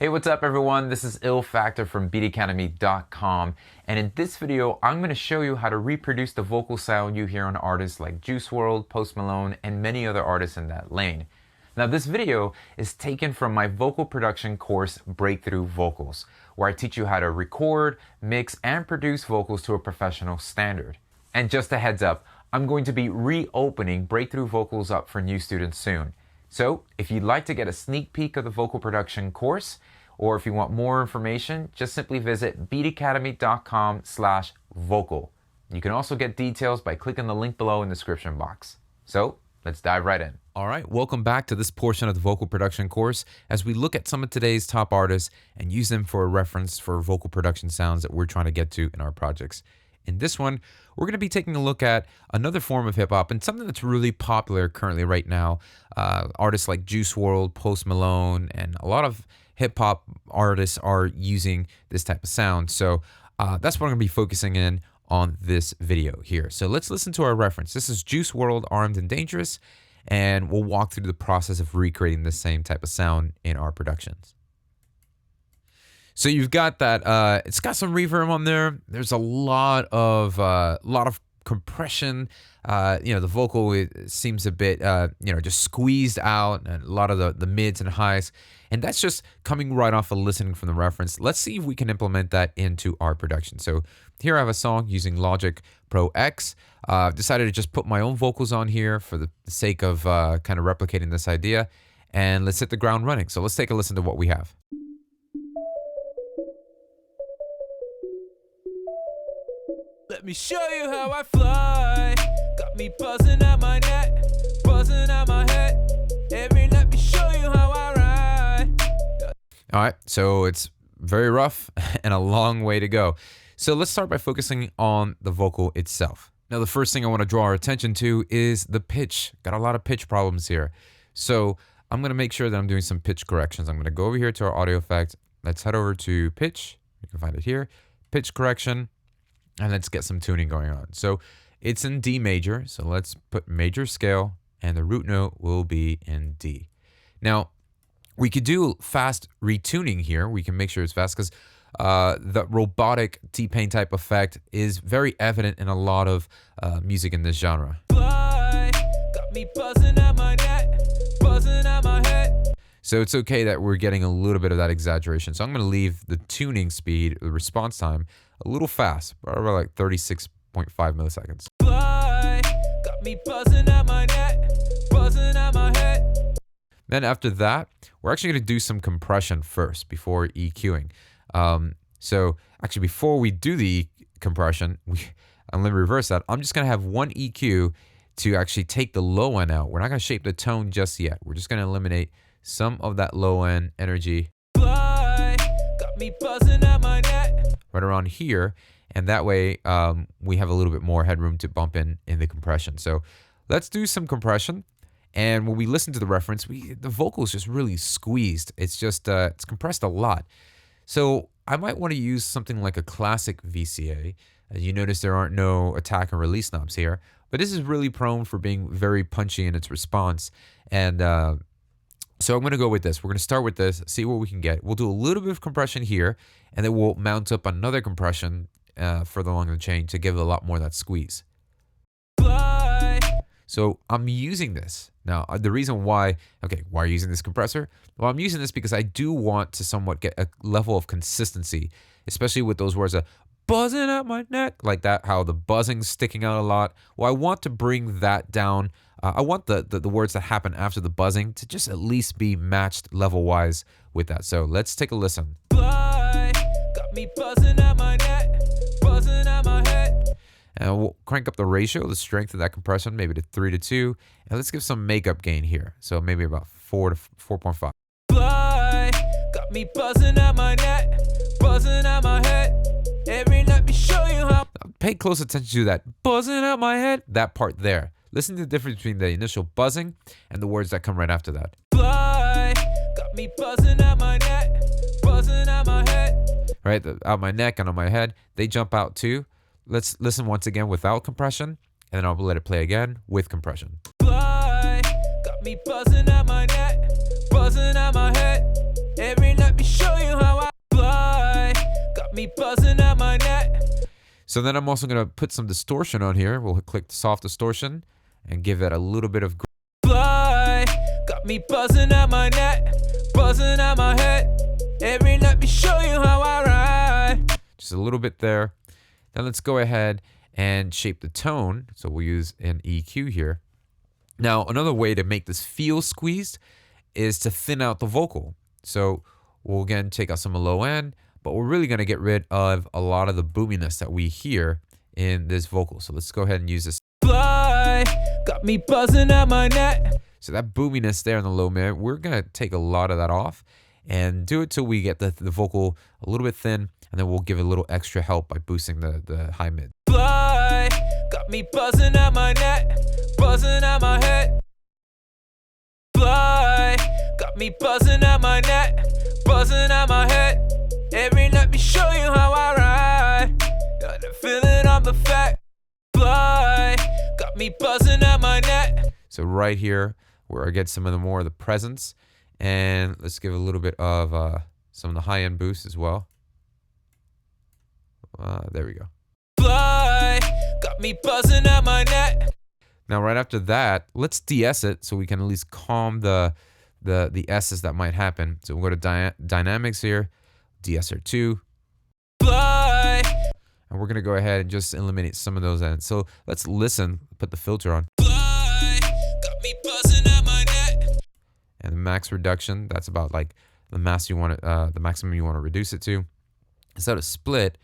Hey, what's up everyone? This is Ill Factor from beatacademy.com, and in this video I'm going to show you how to reproduce the vocal sound you hear on artists like Juice WRLD, Post Malone, and many other artists in that lane. Now this video is taken from my vocal production course Breakthrough Vocals, where I teach you how to record, mix, and produce vocals to a professional standard. And just a heads up, I'm going to be reopening Breakthrough Vocals up for new students soon. So if you'd like to get a sneak peek of the vocal production course, or if you want more information, just simply visit beatacademy.com/vocal. You can also get details by clicking the link below in the description box. So let's dive right in. All right, welcome back to this portion of the vocal production course as we look at some of today's top artists and use them for a reference for vocal production sounds that we're trying to get to in our projects. In this one, we're going to be taking a look at another form of hip-hop and something that's really popular currently right now. Artists like Juice WRLD, Post Malone, and a lot of hip-hop artists are using this type of sound. So that's what I'm going to be focusing in on this video here. So let's listen to our reference. This is Juice WRLD, Armed and Dangerous, and we'll walk through the process of recreating the same type of sound in our productions. So you've got that, it's got some reverb on there. There's a lot of compression. The vocal seems a bit, just squeezed out, and a lot of the mids and highs. And that's just coming right off of listening from the reference. Let's see if we can implement that into our production. So here I have a song using Logic Pro X. Decided to just put my own vocals on here for the sake of kind of replicating this idea. And let's hit the ground running. So let's take a listen to what we have. Let me show you how I fly. Got me buzzing at my neck, buzzing at my head. Let me show you how I ride. All right, so it's very rough and a long way to go. So let's start by focusing on the vocal itself. Now, the first thing I want to draw our attention to is the pitch. Got a lot of pitch problems here. So I'm going to make sure that I'm doing some pitch corrections. I'm going to go over here to our audio effect. Let's head over to pitch. You can find it here. Pitch correction. And let's get some tuning going on. So it's in D major. So let's put major scale, and the root note will be in D. Now, we could do fast retuning here. We can make sure it's fast because the robotic T-Pain type effect is very evident in a lot of music in this genre. Fly, got me buzzing at my neck, buzzing at my head. So it's okay that we're getting a little bit of that exaggeration. So I'm going to leave the tuning speed, the response time, a little fast, probably like 36.5 milliseconds. Fly, got me buzzing at my neck, buzzing at my head. Then after that, we're actually going to do some compression first before EQing. So actually before we do the compression, I'm going to reverse that. I'm just going to have one EQ to actually take the low end out. We're not going to shape the tone just yet. We're just going to eliminate some of that low end energy. Fly, got me buzzing at my neck. Right around here, and that way we have a little bit more headroom to bump in the compression. So let's do some compression, and when we listen to the reference, the vocal is just really squeezed. It's just it's compressed a lot. So I might want to use something like a classic VCA. You notice there aren't no attack and release knobs here, but this is really prone for being very punchy in its response. And so I'm going to go with this. We're going to start with this, see what we can get. We'll do a little bit of compression here, and then we'll mount up another compression further along the chain to give it a lot more of that squeeze. Fly. So I'm using this. Now, the reason why are you using this compressor? Well, I'm using this because I do want to somewhat get a level of consistency, especially with those words buzzing at my neck, like that, how the buzzing's sticking out a lot. Well, I want to bring that down. I want the words that happen after the buzzing to just at least be matched level-wise with that. So let's take a listen. Fly, got me buzzing at my neck, buzzing at my head. And we'll crank up the ratio, the strength of that compression, maybe to 3:2. And let's give some makeup gain here. So maybe about 4 to 4.5. Fly, got me buzzing at my neck, buzzing at my head. Let me show you how. Pay close attention to that buzzing at my head, that part there. Listen to the difference between the initial buzzing and the words that come right after that. Fly, got me buzzing at my neck, buzzing at my head. Right, out my neck and on my head, they jump out too. Let's listen once again without compression, and then I'll let it play again with compression. Fly, got me buzzing at my neck, buzzing at my head. Let me show me buzzing at my neck. So then I'm also going to put some distortion on here. We'll click soft distortion and give that a little bit of Fly, got me buzzing at my neck, buzzing at my head. Every let me show you how I ride. just a little bit there. Then let's go ahead and shape the tone. So we'll use an EQ here. Now, another way to make this feel squeezed is to thin out the vocal. So we'll again take out some of low end, but we're really going to get rid of a lot of the boominess that we hear in this vocal. So let's go ahead and use this. Fly, got me buzzing at my neck. So that boominess there in the low mid, we're going to take a lot of that off and do it till we get the vocal a little bit thin, and then we'll give it a little extra help by boosting the high mid. Fly, got me buzzing at my neck, buzzing at my head. Fly, got me buzzing at my neck, buzzing at my head. Every let me show you how I ride. Got the feeling of the fact. Fly, got me buzzing at my neck. So right here, where I get some of the more of the presence, and let's give a little bit of some of the high end boost as well. There we go. Fly, got me buzzing at my neck. Now, right after that, let's de-ess it so we can at least calm the S's that might happen. So we'll go to dynamics here, de-esser 2. Fly, And we're going to go ahead and just eliminate some of those ends. So let's listen, put the filter on. fly, got me buzzing at my neck. And the max reduction, that's about like the maximum you want to reduce it to. Instead of split,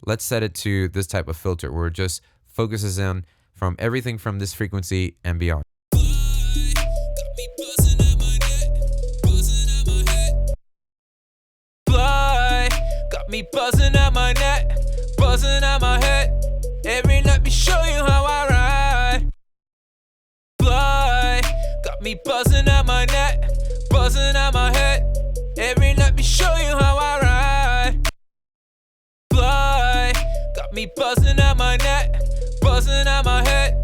let's set it to this type of filter where it just focuses in from everything from this frequency and beyond. Fly, got me buzzing at my neck, buzzing at my head. Every let me show you how I ride. Fly, got me buzzing at my neck, buzzing at my head. Every let me show you how I ride. Fly, got me buzzing at my neck, buzzing at my head.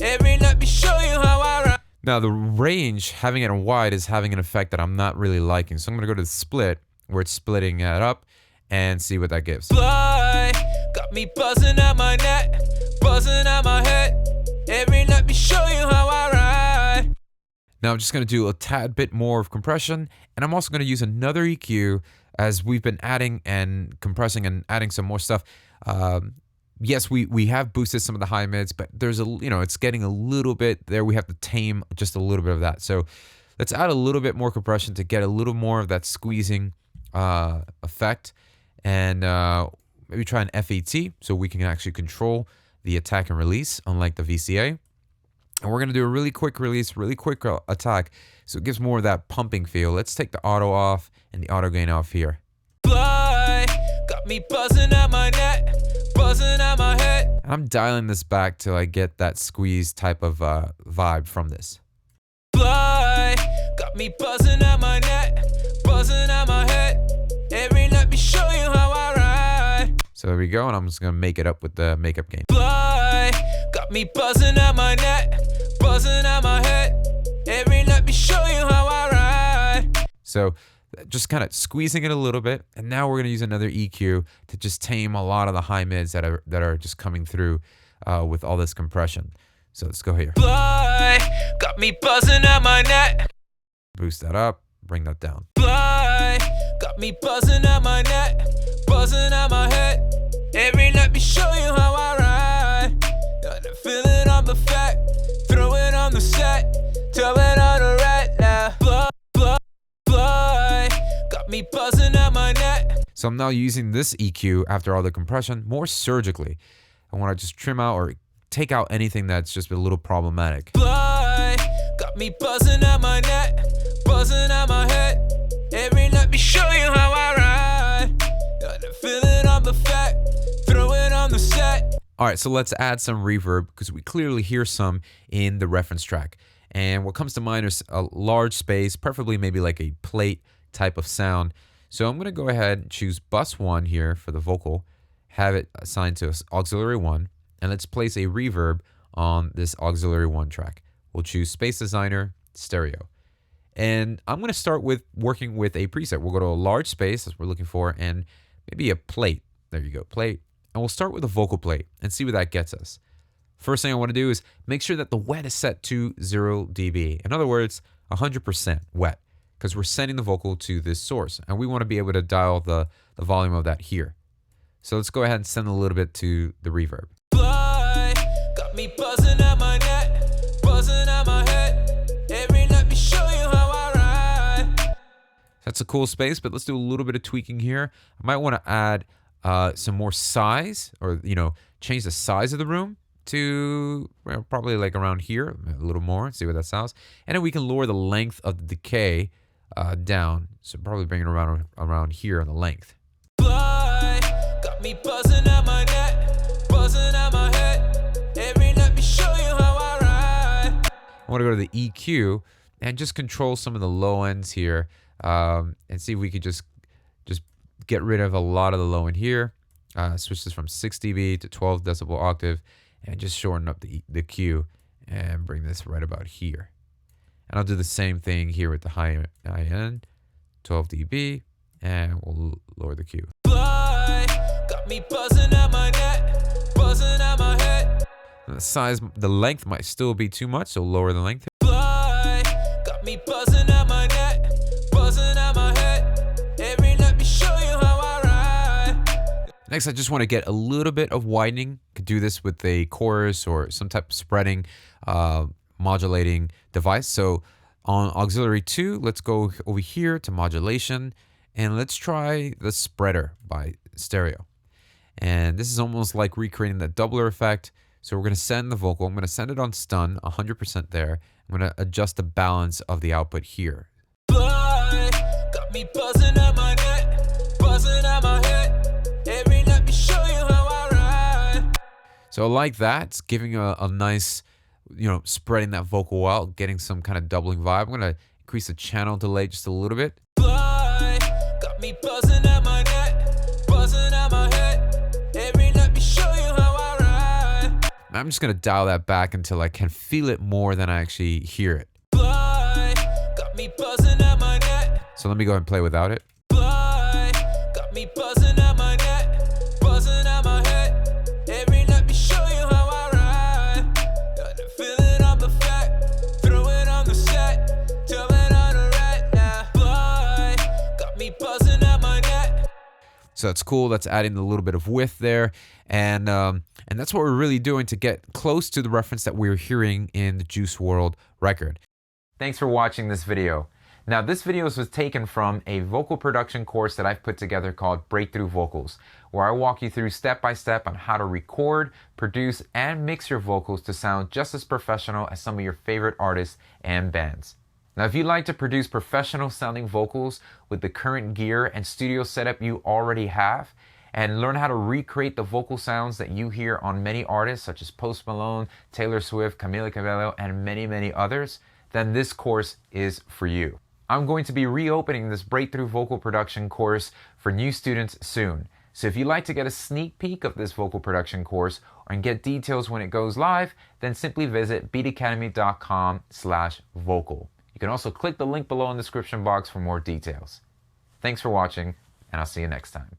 Every let me show you how I ride. Now the range, having it on wide, is having an effect that I'm not really liking. So I'm going to go to the split, where it's splitting it up, and see what that gives. Fly, got me buzzing at my neck, buzzing at my head. Every let me show you how I ride. Now I'm just going to do a tad bit more of compression, and I'm also going to use another EQ as we've been adding and compressing and adding some more stuff. Yes, we have boosted some of the high mids, but there's it's getting a little bit there. We have to tame just a little bit of that. So let's add a little bit more compression to get a little more of that squeezing effect, and maybe try an FET so we can actually control the attack and release, unlike the VCA. And we're going to do a really quick release, really quick attack, so it gives more of that pumping feel. Let's take the auto off and the auto gain off here. Fly, got me buzzing at my neck, buzzing at my head. And I'm dialing this back till I get that squeeze type of vibe from this. Fly, got me buzzing at my neck, buzzing at my head. Every let me show you how I ride. So there we go, and I'm just going to make it up with the makeup gain. Fly, got me buzzing at my neck, buzzing at my head. Every let me show you how I ride. So just kind of squeezing it a little bit, and now we're going to use another EQ to just tame a lot of the high mids that are just coming through with all this compression. So let's go here. Fly, got me buzzing at my neck. Boost that up, bring that down. Fly, got me buzzing at my neck, buzzing at my head. Every let me show you how I ride. Got the feeling of the fact. Throw it on the set, tell it on the rat now. Fly, got me buzzing at my neck. So I'm now using this EQ after all the compression more surgically. I want to just trim out or take out anything that's just a little problematic. Fly, got me buzzing at my neck, buzzing at my head. Every let me show you how I ride. Got the feeling of the fact. Throw it on the set. All right, so let's add some reverb because we clearly hear some in the reference track. And what comes to mind is a large space, preferably maybe like a plate type of sound. So I'm going to go ahead and choose bus 1 here for the vocal, have it assigned to auxiliary 1, and let's place a reverb on this auxiliary 1 track. We'll choose Space Designer, Stereo. And I'm going to start with working with a preset. We'll go to a large space, as we're looking for, and maybe a plate. There you go, plate. And we'll start with a vocal plate and see what that gets us. First thing I want to do is make sure that the wet is set to 0 dB. In other words, 100% wet, because we're sending the vocal to this source, and we want to be able to dial the volume of that here. So let's go ahead and send a little bit to the reverb. Fly, got me buzzing at my neck, buzzing at my head. Every night, me show you how I ride. That's a cool space, but let's do a little bit of tweaking here. I might want to add some more size, or change the size of the room to probably like around here, a little more, see what that sounds. And then we can lower the length of the decay down, so probably bring it around here on the length. Fly, got me buzzing at my neck, buzzing at my head. Every night, me show you how I ride. I want to go to the EQ and just control some of the low ends here, and see if we could just get rid of a lot of the low end here. Switch this from 6 dB to 12 decibel octave, and just shorten up the Q and bring this right about here. And I'll do the same thing here with the high end, 12 dB, and we'll lower the Q. Fly, got me buzzing at my neck, buzzing at my head. The length might still be too much, so lower the length. Fly, got me buzzing at my neck, buzzing at my head. Every night, me show you how I ride. Next, I just want to get a little bit of widening. Could do this with a chorus or some type of spreading, modulating device. So on auxiliary 2, let's go over here to modulation, and let's try the spreader by stereo. And this is almost like recreating the doubler effect. So we're going to send the vocal. I'm going to send it on stun, 100% there. I'm going to adjust the balance of the output here. Fly, got me buzzing at my neck, buzzing at my head. Every night, me show you how I ride. So like that, it's giving a nice, spreading that vocal out, getting some kind of doubling vibe. I'm going to increase the channel delay just a little bit. Fly, got me buzzing at my neck, buzzing at my head. Every night, me show you how I ride. I'm just going to dial that back until I can feel it more than I actually hear it. Fly, got me buzzing at my neck. So let me go ahead and play without it. Fly, got me buzzing at my neck, buzzing at my head. Every night, me show you how I ride. Got the feeling I'm the fact, throw it on the set, tell it on the right now. Fly, got me buzzing at my neck. So that's cool. That's adding a little bit of width there. And that's what we're really doing to get close to the reference that we're hearing in the Juice WRLD record. Thanks for watching this video. Now, this video was taken from a vocal production course that I've put together called Breakthrough Vocals, where I walk you through step by step on how to record, produce, and mix your vocals to sound just as professional as some of your favorite artists and bands. Now, if you'd like to produce professional sounding vocals with the current gear and studio setup you already have, and learn how to recreate the vocal sounds that you hear on many artists such as Malone, Taylor Swift, Camila Cabello, and many, many others, then this course is for you. I'm going to be reopening this Breakthrough Vocal Production course for new students soon. So if you'd like to get a sneak peek of this vocal production course and get details when it goes live, then simply visit beatacademy.com/vocal. You can also click the link below in the description box for more details. Thanks for watching, and I'll see you next time.